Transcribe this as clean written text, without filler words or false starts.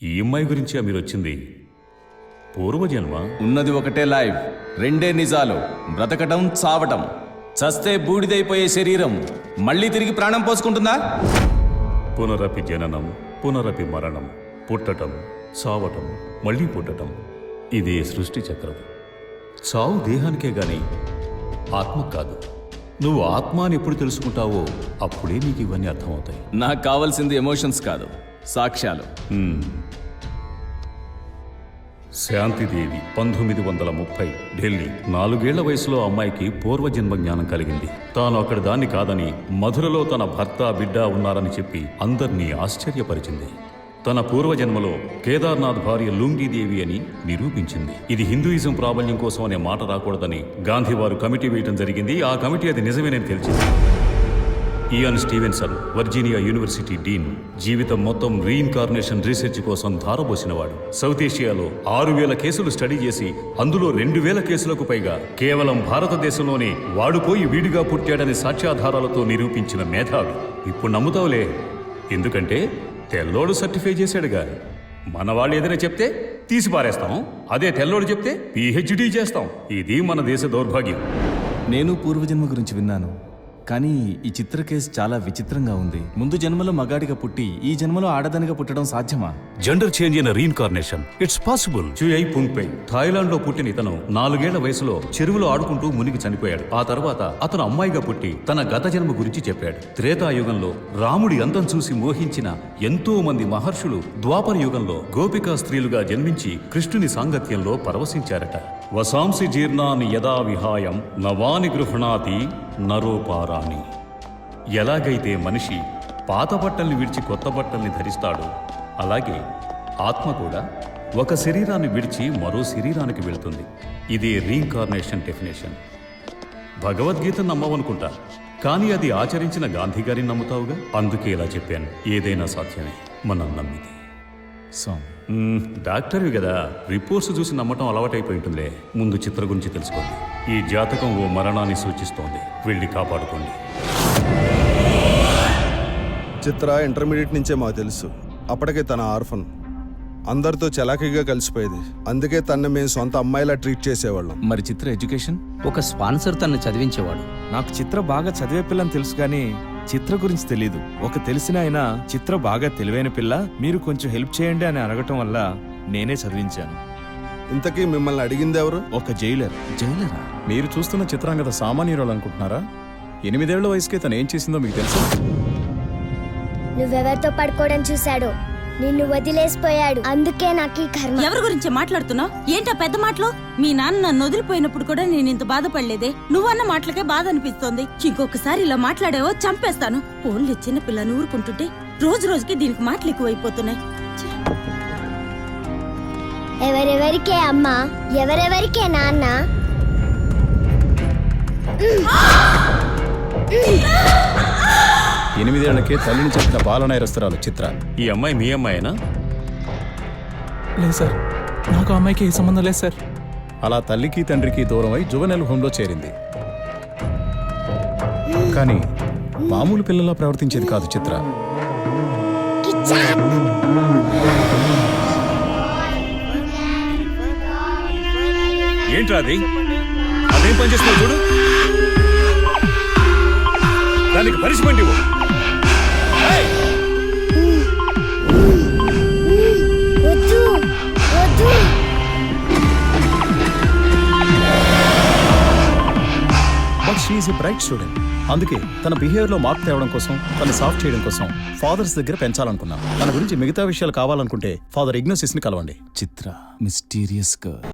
ఈ అమ్మాయి గురించి మీరు వచ్చింది పూర్వజన్మ. ఉన్నది ఒకటే లైఫ్, రెండే నిజాలు. బ్రతకటం, చావటం. చస్తే బూడిదైపోయే శరీరం మళ్ళీ తిరిగి ప్రాణం పోసుకుంటుందా? పునరపి జననం, పునరపి మరణం. పుట్టటం, చావటం, మళ్ళీ పుట్టటం. ఇదే సృష్టి చక్రం. చావు దేహానికే గాని ఆత్మ కాదు. నువ్వు ఆత్మ అని ఎప్పుడు తెలుసుకుంటావో అప్పుడే నీకు ఇవన్నీ అర్థమవుతాయి. నాకు కావాల్సింది ఎమోషన్స్ కాదు, సాక్ష్యాలు. శాంతిదేవి 1930 ఢిల్లీ. 4 ఏళ్ల వయసులో అమ్మాయికి పూర్వజన్మ జ్ఞానం కలిగింది. తాను అక్కడి దాన్ని కాదని మధురలో తన భర్త బిడ్డ ఉన్నారని చెప్పి అందర్నీ ఆశ్చర్యపరిచింది. తన పూర్వజన్మలో కేదార్నాథ్ భార్య లూంగీదేవి అని నిరూపించింది. ఇది హిందూయిజం ప్రాబల్యం కోసం అనే మాట రాకూడదని గాంధీ వారు కమిటీ వేయటం జరిగింది. ఆ కమిటీ అది నిజమేనని తెలిసింది. Ian Stevenson, Virginia university dean, జీవితం మొత్తం రీఇన్కార్నేషన్ రీసెర్చ్ కోసం ధారపోసినవాడు. సౌత్ ఏషియాలో 6000 కేసులు స్టడీ చేసి అందులో 2000 కేసులకు పైగా కేవలం భారతదేశంలోనే వాడుపోయి వీడిగా పుట్టాడని సాక్ష్యాధారాలతో నిరూపించిన మేధావి. ఇప్పుడు నమ్ముతావులే, ఎందుకంటే తెల్లోడు సర్టిఫై చేశాడుగా. మన వాళ్ళు ఏదైనా చెప్తే తీసి పారేస్తాం, అదే తెల్లోడు చెప్తే PhD చేస్తాం. ఇది మన దేశ దౌర్భాగ్యం. నేను పూర్వజన్మ గురించి విన్నాను, కానీ ఈ చిత్ర కేసు చాలా విచిత్రంగా ఉంది. ముందు జన్మలో మగాడిగా పుట్టి ఈ జన్మలో ఆడదానిగా పుట్టడం సాధ్యమా? Gender change in reincarnation, it's possible. చుయై పుంగ్పై థాయిలాండ్ లో పుట్టిన ఇతను 4 ఏళ్ల వయసులో చెరువులో ఆడుకుంటూ మునిగి చనిపోయాడు. ఆ తర్వాత అతను అమ్మాయిగా పుట్టి తన గత జన్మ గురించి చెప్పాడు. త్రేతాయుగంలో రాముడి అందం చూసి మోహించిన ఎంతో మంది మహర్షులు ద్వాపర యుగంలో గోపికా స్త్రీలుగా జన్మించి కృష్ణుని సాంగత్యంలో పరవశించారట. వసాంసి జీర్ణాన్ని యదా విహాయం నవాని గృహణాతి నరోపారాని. ఎలాగైతే మనిషి పాత బట్టల్ని విడిచి కొత్త బట్టల్ని ధరిస్తాడో అలాగే ఆత్మ కూడా ఒక శరీరాన్ని విడిచి మరో శరీరానికి వెళుతుంది. ఇదే రీఇన్కార్నేషన్ డెఫినేషన్. భగవద్గీత నమ్మవనుకుంటా, కానీ అది ఆచరించిన గాంధీ గారిని నమ్ముతావుగా. అందుకే ఇలా చెప్పాను, ఏదైనా సాధ్యమే మనం నమ్మితే. డాక్టర్వి కదా, రిపోర్ట్స్ చూసి నమ్మటం అలవాటైపోయి ఉంటుందిలే. ముందు చిత్ర గురించి తెలుసుకోండి. ఈ జాతకం ఓ మరణాన్ని సూచిస్తోంది, వెళ్ళి కాపాడుకోండి. చిత్ర ఇంటర్మీడియట్ నుంచే మాకు తెలుసు. అప్పటికే తన ఆర్ఫన్, అందరితో చలాకీగా కలిసిపోయేది. అందుకే తనని మేము సొంత అమ్మాయిలా ట్రీట్ చేసేవాళ్ళం. మరి చిత్ర ఎడ్యుకేషన్? ఒక స్పాన్సర్ తను చదివించేవాడు. నాకు చిత్ర బాగా చదివే పిల్లని తెలుసు, కానీ చిత్ర గురించి తెలీదు. ఒక తెలిసిన ఆయన చిత్ర బాగా తెలివైన పిల్ల, మీరు కొంచెం హెల్ప్ చేయండి అని అడగటం వల్ల నేనే చదివించాను. ఇంతకీ మిమ్మల్ని అడిగింది ఎవరు? ఒక జైలర్. జైలరా? మీరు చూస్తున్న చిత్రాంగత సామాన్యురాలు అనుకుంటున్నారా? 8 ఏళ్ల వయసుకే తను ఏం చేసిందో మీకు తెలుసు. నువ్వెవరితో పడుకోవడం చూశాడో నిన్ను వదిలేసిపోయాడు. అందుకే నాకు ఈ కర్మ. ఎవరి గురించి మాట్లాడుతున్నావు? ఏంటా పెద్ద మాటలు? మీ నాన్న నన్ను వదిలిపోయినప్పుడు కూడా నేను ఇంత బాధపడలేదే. నువ్వన్న మాటలకే బాధ అనిపిస్తోంది. ఇంకొకసారి ఇలా మాట్లాడావో చంపేస్తాను. పోన్లే, చిన్న పిల్లని ఊరుకుంటుంటే రోజు రోజుకి దీనికి మాటలు ఎక్కువైపోతున్నాయి. ఎవరెవరికే అమ్మా, ఎవరెవరికే నాన్న? 8 ఏళ్లకే తల్లిని చెప్పిన బాలనేరస్తురాలు చిత్ర. ఈ అమ్మాయి మీ అమ్మాయినా? లేదు సార్, నాకు అమ్మాయికి ఏ సంబంధం లేదు సార్. అలా తల్లికి తండ్రికి దూరమై జువెనైల్ హోంలో చేరింది. కానీ మామూలు పిల్లలా ప్రవర్తించేది కాదు చిత్ర. ఏంట్రా అది? అదేం పని చేస్తున్నావు చూడు. దానికి పనిష్మెంట్ ఇవ్వు. వద్దు వద్దు. But she is a bright student. అందుకే తన బిహేవియర్ లో మార్పు తేవడం కోసం, తను సాఫ్ట్ చేయడం కోసం ఫాదర్స్ దగ్గర పెంచాలనుకున్నాం. తన గురించి మిగతా విషయాలు కావాలనుకుంటే ఫాదర్ ఇగ్నోసిస్ ని కలవండి. చిత్ర మిస్టీరియస్ గర్ల్.